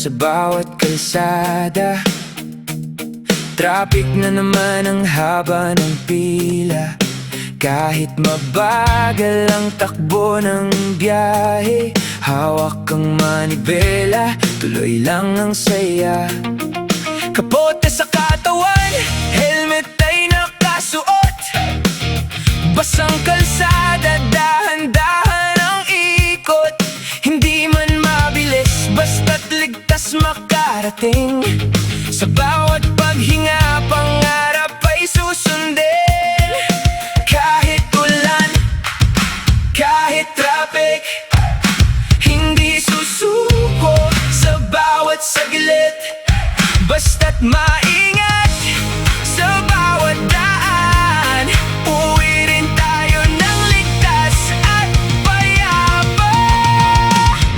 sa bawat kalsada. Traffic na naman ang haba ng pila. Kahit mabagal ang takbo ng biyahe, hawak kang manibela, tuloy lang ang saya. Kapote sa katawan, helmet ay nakasuot. Basang kalsada, dahan-dahan ang ikot. Hindi man mabilis, basta't ligtas makarating. Sa bawat paghinga, pangarap ay susundin. Kahit ulan, kahit traffic, hindi susuko sa bawat saglit. Basta't maingat sa bawat daan, uwi rin tayo ng ligtas at payapa.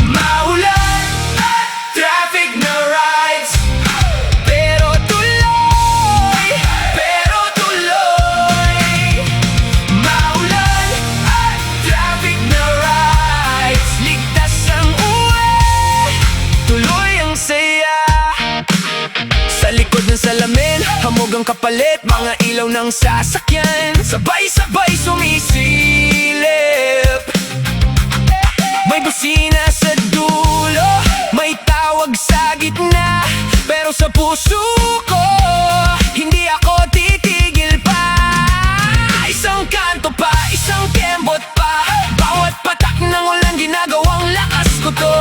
Maulan at traffic na rides, pero tuloy, pero tuloy. Maulan at traffic na rides, ligtas ang uwi, tuloy ang saya. Sa likod ng salamin, hamog ang kapalit, mga ilaw ng sasakyan, sabay-sabay sumisilip. May busina sa dulo, may tawag sa gitna, pero sa puso ko, hindi ako titigil pa. Isang kanto pa, isang kembot pa, bawat patak ng ulan ginagawang lakas ko to.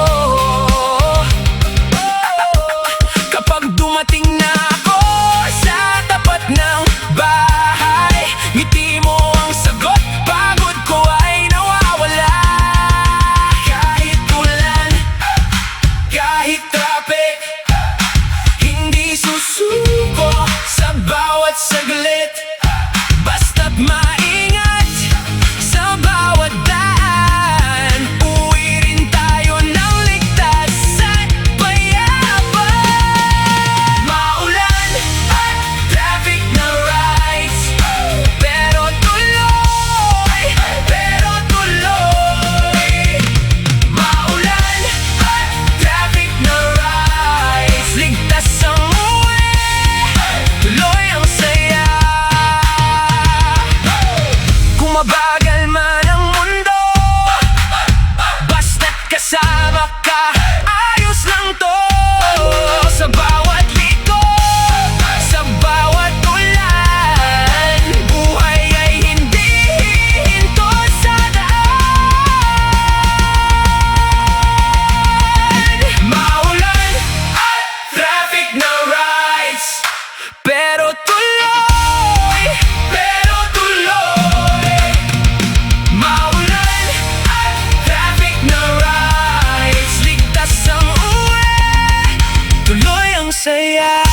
Kapag dumating na ako sa tapat ng bahay, ngiti mo ang sagot, pagod ko ay nawawala. Kahit ulan, kahit traffic, hindi susuko sa bawat saglit. Basta't maingat sa bawat daan, uwi rin tayo ng ligtas at payapa. Maulan at traffic na rides, pero tuloy, pero tuloy. Maulan at traffic na rides, ligtas ang uwi, tuloy ang saya. Kung mabagal man ang mundo, basta't kasama ka, ayos lang to. Sa bawat liko, sa bawat ulan, buhay ay hindi hihinto sa daan. Maulan at traffic na rides, pero tuloy, pero tuloy. Maulan at traffic na rides, ligtas ang uwi, tuloy ang saya.